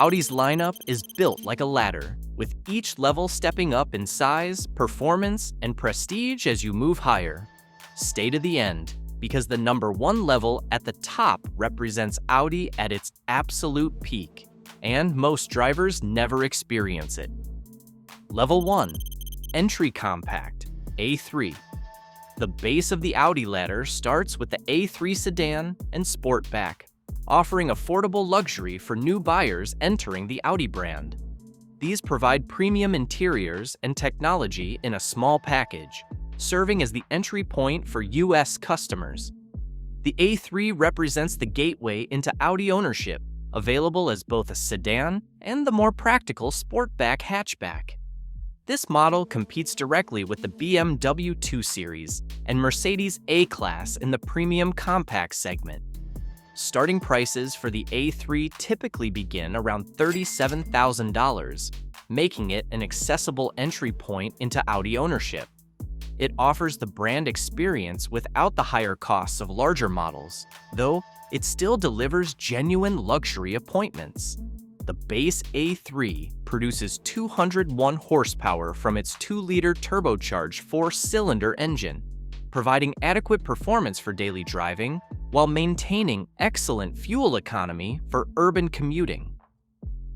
Audi's lineup is built like a ladder, with each level stepping up in size, performance, and prestige as you move higher. Stay to the end, because the number one level at the top represents Audi at its absolute peak, and most drivers never experience it. Level 1. Entry Compact, A3. The base of the Audi ladder starts with the A3 sedan and Sportback, offering affordable luxury for new buyers entering the Audi brand. These provide premium interiors and technology in a small package, serving as the entry point for US customers. The A3 represents the gateway into Audi ownership, available as both a sedan and the more practical Sportback hatchback. This model competes directly with the BMW 2 Series and Mercedes A-Class in the premium compact segment. Starting prices for the A3 typically begin around $37,000, making it an accessible entry point into Audi ownership. It offers the brand experience without the higher costs of larger models, though it still delivers genuine luxury appointments. The base A3 produces 201 horsepower from its 2-liter turbocharged 4-cylinder engine, providing adequate performance for daily driving while maintaining excellent fuel economy for urban commuting.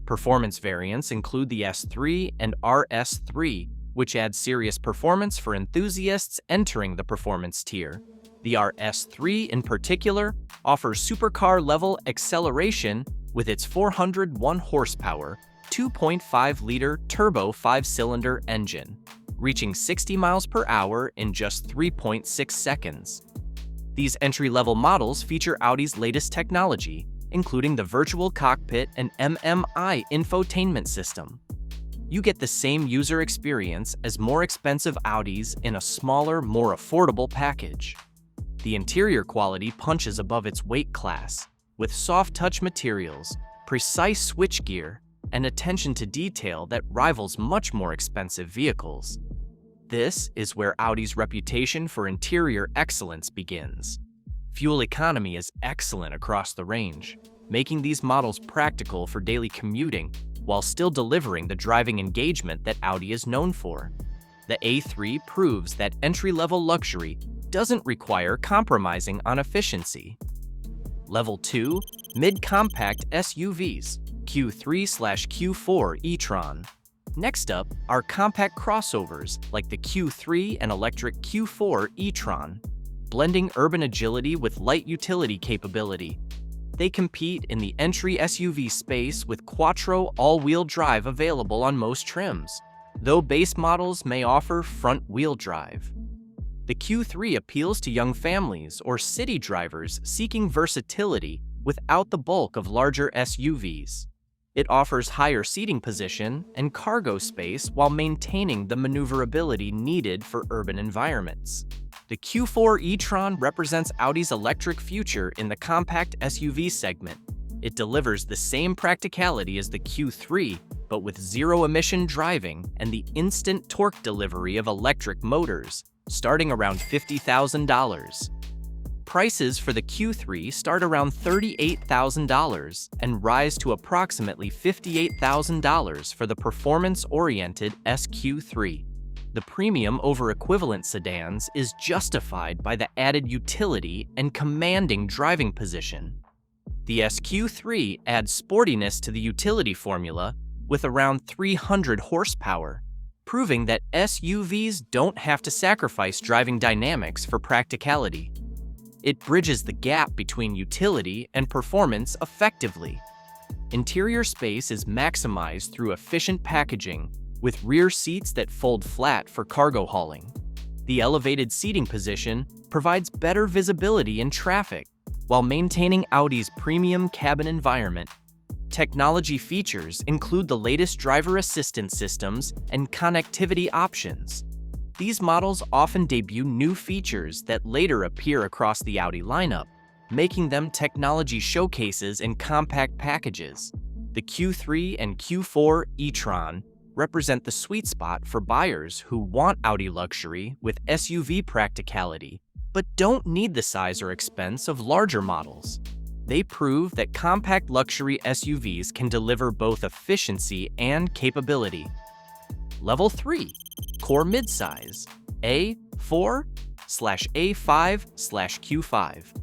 Performance variants include the S3 and RS3, which add serious performance for enthusiasts entering the performance tier. The RS3 in particular offers supercar-level acceleration with its 401 horsepower, 2.5-liter turbo 5-cylinder engine, reaching 60 miles per hour in just 3.6 seconds. These entry-level models feature Audi's latest technology, including the virtual cockpit and MMI infotainment system. You get the same user experience as more expensive Audis in a smaller, more affordable package. The interior quality punches above its weight class, with soft-touch materials, precise switchgear, and attention to detail that rivals much more expensive vehicles. This is where Audi's reputation for interior excellence begins. Fuel economy is excellent across the range, making these models practical for daily commuting while still delivering the driving engagement that Audi is known for. The A3 proves that entry-level luxury doesn't require compromising on efficiency. Level 2. Mid-compact SUVs, Q3/Q4 e-tron. Next up are compact crossovers like the Q3 and electric Q4 e-tron, blending urban agility with light utility capability. They compete in the entry SUV space with Quattro all-wheel drive available on most trims, though base models may offer front-wheel drive. The Q3 appeals to young families or city drivers seeking versatility without the bulk of larger SUVs. It offers higher seating position and cargo space while maintaining the maneuverability needed for urban environments. The Q4 e-tron represents Audi's electric future in the compact SUV segment. It delivers the same practicality as the Q3, but with zero-emission driving and the instant torque delivery of electric motors, starting around $50,000. Prices for the Q3 start around $38,000 and rise to approximately $58,000 for the performance-oriented SQ3. The premium over equivalent sedans is justified by the added utility and commanding driving position. The SQ3 adds sportiness to the utility formula with around 300 horsepower, proving that SUVs don't have to sacrifice driving dynamics for practicality. It bridges the gap between utility and performance effectively. Interior space is maximized through efficient packaging, with rear seats that fold flat for cargo hauling. The elevated seating position provides better visibility in traffic, while maintaining Audi's premium cabin environment. Technology features include the latest driver assistance systems and connectivity options. These models often debut new features that later appear across the Audi lineup, making them technology showcases in compact packages. The Q3 and Q4 e-tron represent the sweet spot for buyers who want Audi luxury with SUV practicality, but don't need the size or expense of larger models. They prove that compact luxury SUVs can deliver both efficiency and capability. Level 3, Core Midsize, A4/A5/Q5.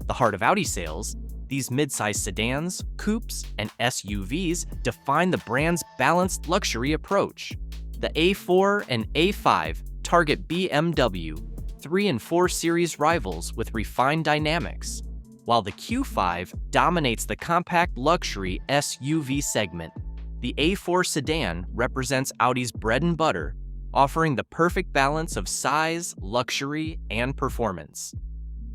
The heart of Audi sales, these midsize sedans, coupes, and SUVs define the brand's balanced luxury approach. The A4 and A5 target BMW 3 and 4 Series rivals with refined dynamics, while the Q5 dominates the compact luxury SUV segment. The A4 sedan represents Audi's bread and butter, offering the perfect balance of size, luxury, and performance.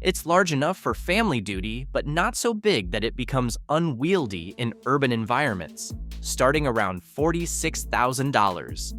It's large enough for family duty, but not so big that it becomes unwieldy in urban environments, starting around $46,000.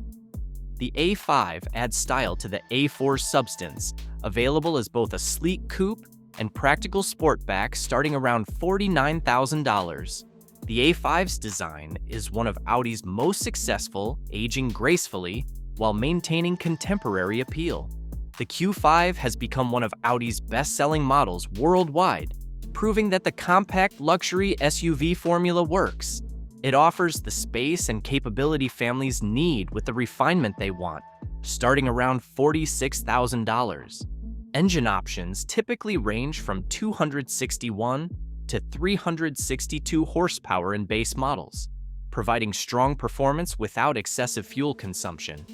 The A5 adds style to the A4 substance, available as both a sleek coupe and practical sportback starting around $49,000. The A5's design is one of Audi's most successful, aging gracefully while maintaining contemporary appeal. The Q5 has become one of Audi's best-selling models worldwide, proving that the compact luxury SUV formula works. It offers the space and capability families need with the refinement they want, starting around $46,000. Engine options typically range from 261 to 362 horsepower in base models, providing strong performance without excessive fuel consumption.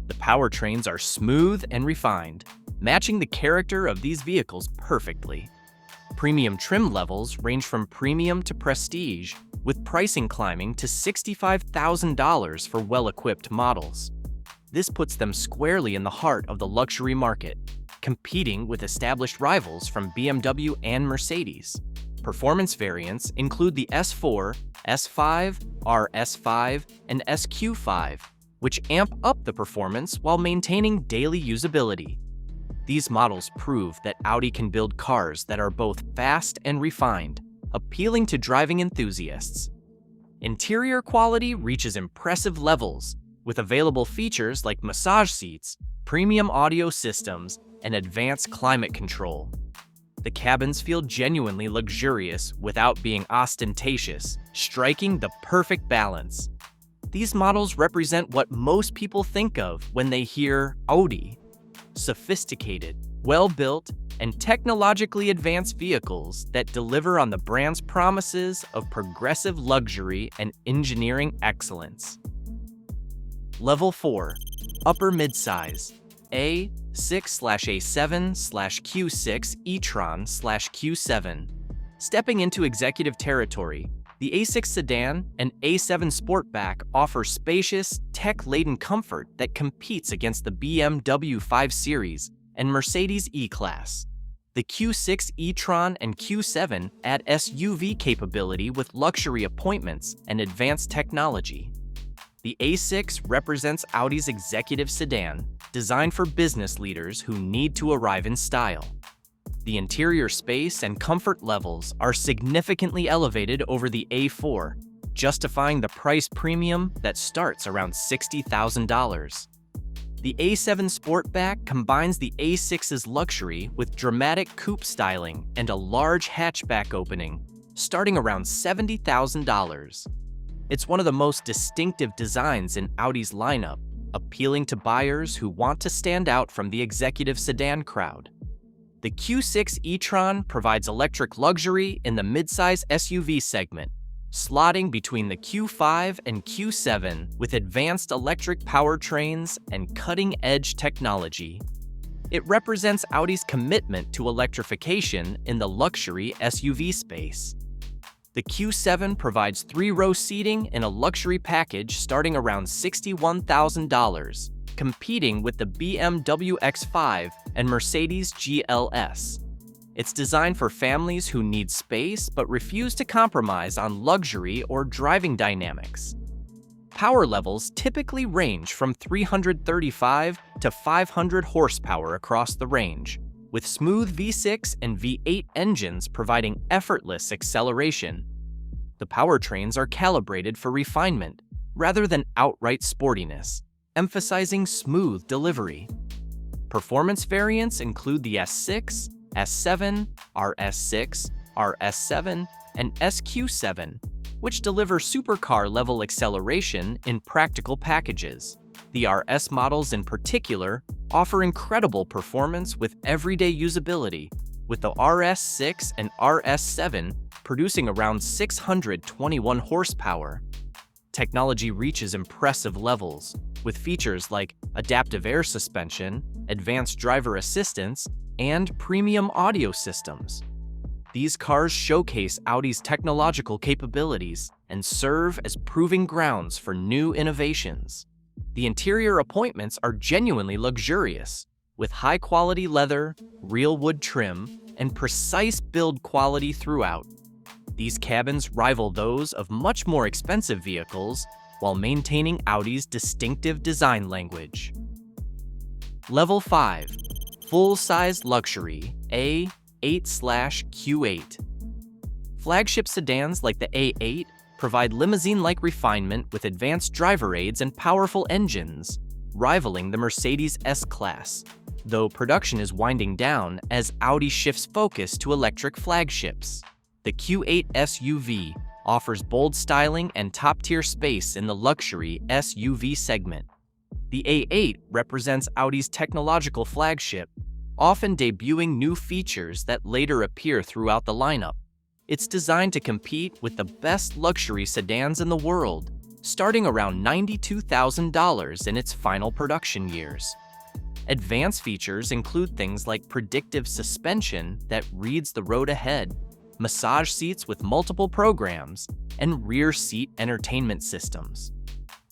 The powertrains are smooth and refined, matching the character of these vehicles perfectly. Premium trim levels range from premium to prestige, with pricing climbing to $65,000 for well-equipped models. This puts them squarely in the heart of the luxury market, competing with established rivals from BMW and Mercedes. Performance variants include the S4, S5, RS5, and SQ5, which amp up the performance while maintaining daily usability. These models prove that Audi can build cars that are both fast and refined, appealing to driving enthusiasts. Interior quality reaches impressive levels, with available features like massage seats, premium audio systems, and advanced climate control. The cabins feel genuinely luxurious without being ostentatious, striking the perfect balance. These models represent what most people think of when they hear Audi: sophisticated, well-built, and technologically advanced vehicles that deliver on the brand's promises of progressive luxury and engineering excellence. Level 4, Upper Midsize, A6/A7/Q6 e-tron/Q7. Stepping into executive territory, the A6 sedan and A7 Sportback offer spacious, tech-laden comfort that competes against the BMW 5 Series and Mercedes E-Class. The Q6 e-tron and Q7 add SUV capability with luxury appointments and advanced technology. The A6 represents Audi's executive sedan, designed for business leaders who need to arrive in style. The interior space and comfort levels are significantly elevated over the A4, justifying the price premium that starts around $60,000. The A7 Sportback combines the A6's luxury with dramatic coupe styling and a large hatchback opening, starting around $70,000. It's one of the most distinctive designs in Audi's lineup, appealing to buyers who want to stand out from the executive sedan crowd. The Q6 e-tron provides electric luxury in the midsize SUV segment, slotting between the Q5 and Q7 with advanced electric powertrains and cutting-edge technology. It represents Audi's commitment to electrification in the luxury SUV space. The Q7 provides 3-row seating in a luxury package starting around $61,000, competing with the BMW X5 and Mercedes GLS. It's designed for families who need space but refuse to compromise on luxury or driving dynamics. Power levels typically range from 335 to 500 horsepower across the range, with smooth V6 and V8 engines providing effortless acceleration. The powertrains are calibrated for refinement rather than outright sportiness, emphasizing smooth delivery. Performance variants include the S6, S7, RS6, RS7, and SQ7, which deliver supercar-level acceleration in practical packages. The RS models in particular offer incredible performance with everyday usability, with the RS6 and RS7 producing around 621 horsepower. Technology reaches impressive levels, with features like adaptive air suspension, advanced driver assistance, and premium audio systems. These cars showcase Audi's technological capabilities and serve as proving grounds for new innovations. The interior appointments are genuinely luxurious, with high-quality leather, real wood trim, and precise build quality throughout. These cabins rival those of much more expensive vehicles while maintaining Audi's distinctive design language. Level 5. Full-size luxury A8/Q8. Flagship sedans like the A8 provide limousine-like refinement with advanced driver aids and powerful engines, rivaling the Mercedes S-Class, though production is winding down as Audi shifts focus to electric flagships. The Q8 SUV offers bold styling and top-tier space in the luxury SUV segment. The A8 represents Audi's technological flagship, often debuting new features that later appear throughout the lineup. It's designed to compete with the best luxury sedans in the world, starting around $92,000 in its final production years. Advanced features include things like predictive suspension that reads the road ahead, massage seats with multiple programs, and rear seat entertainment systems.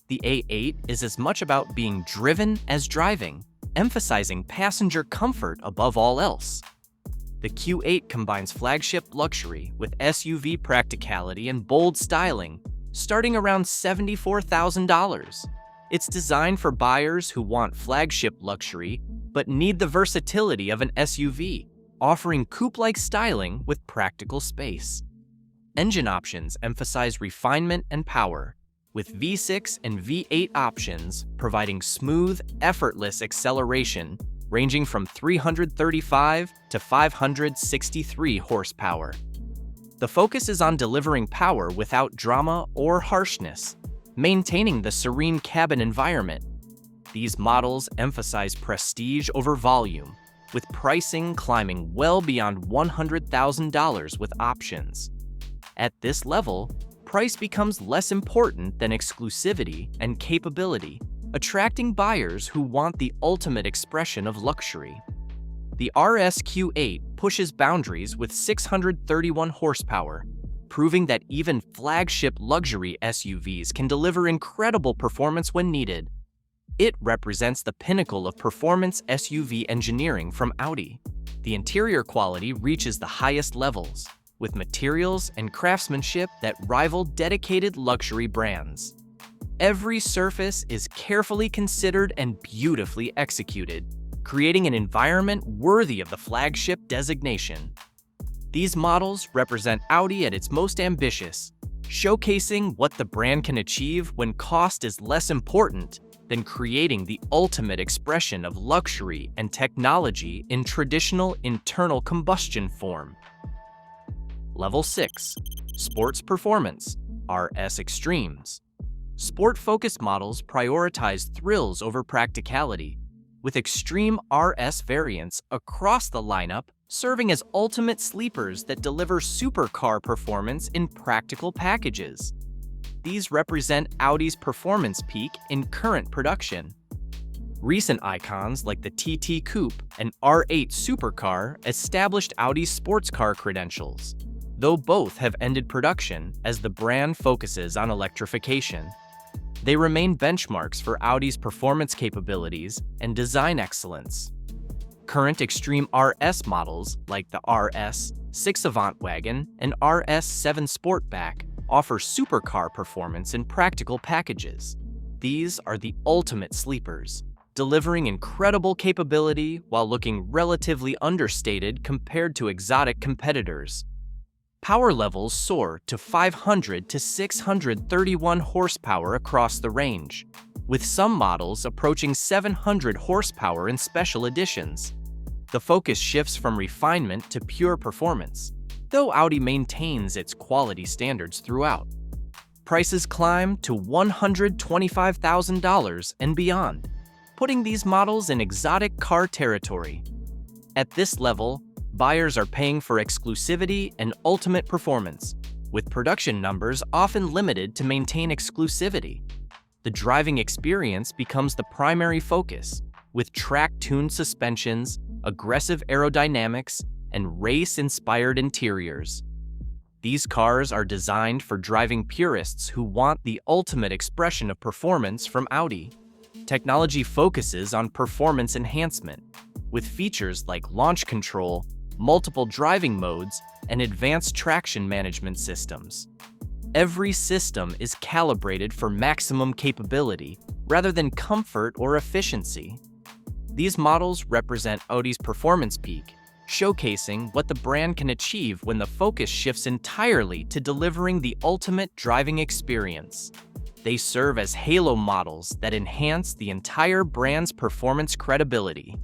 The A8 is as much about being driven as driving, emphasizing passenger comfort above all else. The Q8 combines flagship luxury with SUV practicality and bold styling, starting around $74,000. It's designed for buyers who want flagship luxury but need the versatility of an SUV, offering coupe-like styling with practical space. Engine options emphasize refinement and power, with V6 and V8 options providing smooth, effortless acceleration ranging from 335 to 563 horsepower. The focus is on delivering power without drama or harshness, maintaining the serene cabin environment. These models emphasize prestige over volume, with pricing climbing well beyond $100,000 with options. At this level, price becomes less important than exclusivity and capability, attracting buyers who want the ultimate expression of luxury. The RSQ8 pushes boundaries with 631 horsepower, proving that even flagship luxury SUVs can deliver incredible performance when needed. It represents the pinnacle of performance SUV engineering from Audi. The interior quality reaches the highest levels, with materials and craftsmanship that rival dedicated luxury brands. Every surface is carefully considered and beautifully executed, creating an environment worthy of the flagship designation. These models represent Audi at its most ambitious, showcasing what the brand can achieve when cost is less important than creating the ultimate expression of luxury and technology in traditional internal combustion form. Level 6. Sports Performance, RS Extremes. Sport-focused models prioritize thrills over practicality, with extreme RS variants across the lineup serving as ultimate sleepers that deliver supercar performance in practical packages. These represent Audi's performance peak in current production. Recent icons like the TT Coupe and R8 supercar established Audi's sports car credentials, though both have ended production as the brand focuses on electrification. They remain benchmarks for Audi's performance capabilities and design excellence. Current extreme RS models like the RS6 Avant Wagon and RS7 Sportback offer supercar performance in practical packages. These are the ultimate sleepers, delivering incredible capability while looking relatively understated compared to exotic competitors. Power levels soar to 500 to 631 horsepower across the range, with some models approaching 700 horsepower in special editions. The focus shifts from refinement to pure performance. though Audi maintains its quality standards throughout. Prices climb to $125,000 and beyond, putting these models in exotic car territory. At this level, buyers are paying for exclusivity and ultimate performance, with production numbers often limited to maintain exclusivity. The driving experience becomes the primary focus, with track-tuned suspensions, aggressive aerodynamics, and race-inspired interiors. These cars are designed for driving purists who want the ultimate expression of performance from Audi. Technology focuses on performance enhancement, with features like launch control, multiple driving modes, and advanced traction management systems. Every system is calibrated for maximum capability rather than comfort or efficiency. These models represent Audi's performance peak, showcasing what the brand can achieve when the focus shifts entirely to delivering the ultimate driving experience. They serve as halo models that enhance the entire brand's performance credibility.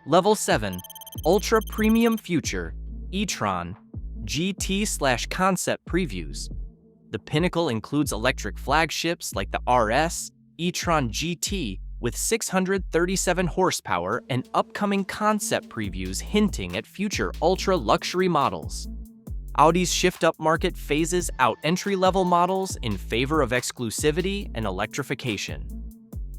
Level 7. Ultra Premium Future e-tron GT/concept previews. The pinnacle includes electric flagships like the RS, e-tron GT with 637 horsepower and upcoming concept previews hinting at future ultra-luxury models. Audi's shift-up market phases out entry-level models in favor of exclusivity and electrification.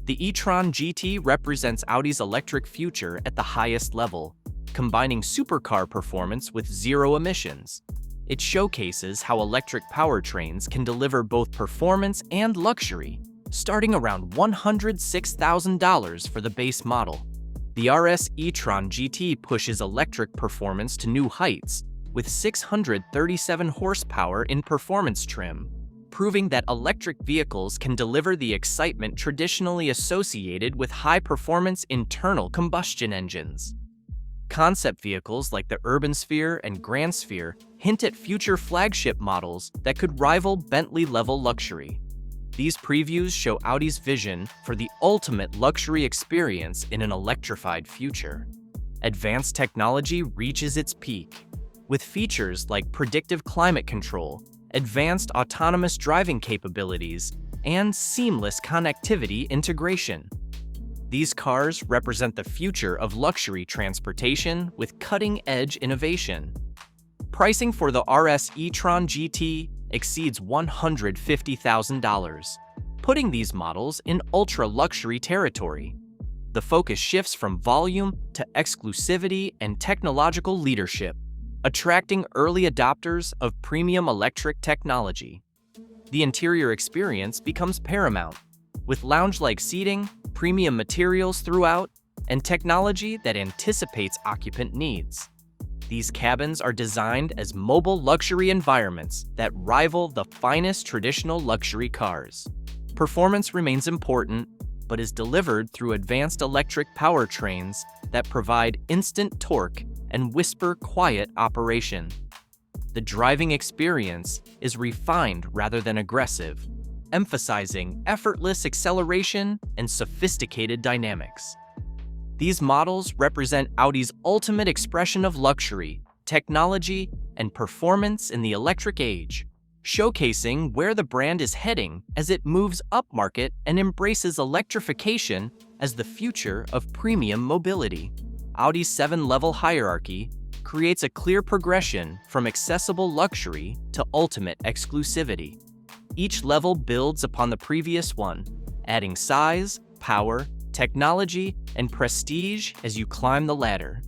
The e-tron GT represents Audi's electric future at the highest level, combining supercar performance with zero emissions. It showcases how electric powertrains can deliver both performance and luxury, starting around $106,000 for the base model. The RS e-tron GT pushes electric performance to new heights, with 637 horsepower in performance trim, proving that electric vehicles can deliver the excitement traditionally associated with high-performance internal combustion engines. Concept vehicles like the Urban Sphere and Grand Sphere hint at future flagship models that could rival Bentley-level luxury. These previews show Audi's vision for the ultimate luxury experience in an electrified future. Advanced technology reaches its peak, with features like predictive climate control, advanced autonomous driving capabilities, and seamless connectivity integration. These cars represent the future of luxury transportation with cutting-edge innovation. Pricing for the RS e-tron GT exceeds $150,000, putting these models in ultra-luxury territory. The focus shifts from volume to exclusivity and technological leadership, attracting early adopters of premium electric technology. The interior experience becomes paramount, with lounge-like seating, premium materials throughout, and technology that anticipates occupant needs. These cabins are designed as mobile luxury environments that rival the finest traditional luxury cars. Performance remains important, but is delivered through advanced electric powertrains that provide instant torque and whisper-quiet operation. The driving experience is refined rather than aggressive, emphasizing effortless acceleration and sophisticated dynamics. These models represent Audi's ultimate expression of luxury, technology, and performance in the electric age, showcasing where the brand is heading as it moves upmarket and embraces electrification as the future of premium mobility. Audi's 7-level hierarchy creates a clear progression from accessible luxury to ultimate exclusivity. Each level builds upon the previous one, adding size, power, technology, and prestige as you climb the ladder.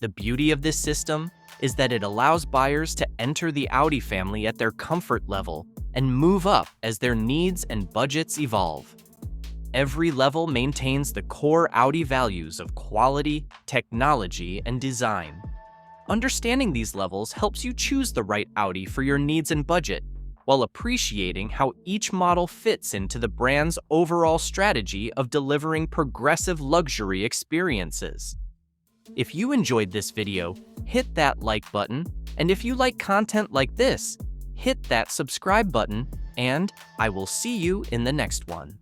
The beauty of this system is that it allows buyers to enter the Audi family at their comfort level and move up as their needs and budgets evolve. Every level maintains the core Audi values of quality, technology, and design. Understanding these levels helps you choose the right Audi for your needs and budget, while appreciating how each model fits into the brand's overall strategy of delivering progressive luxury experiences. If you enjoyed this video, hit that like button, and if you like content like this, hit that subscribe button, and I will see you in the next one.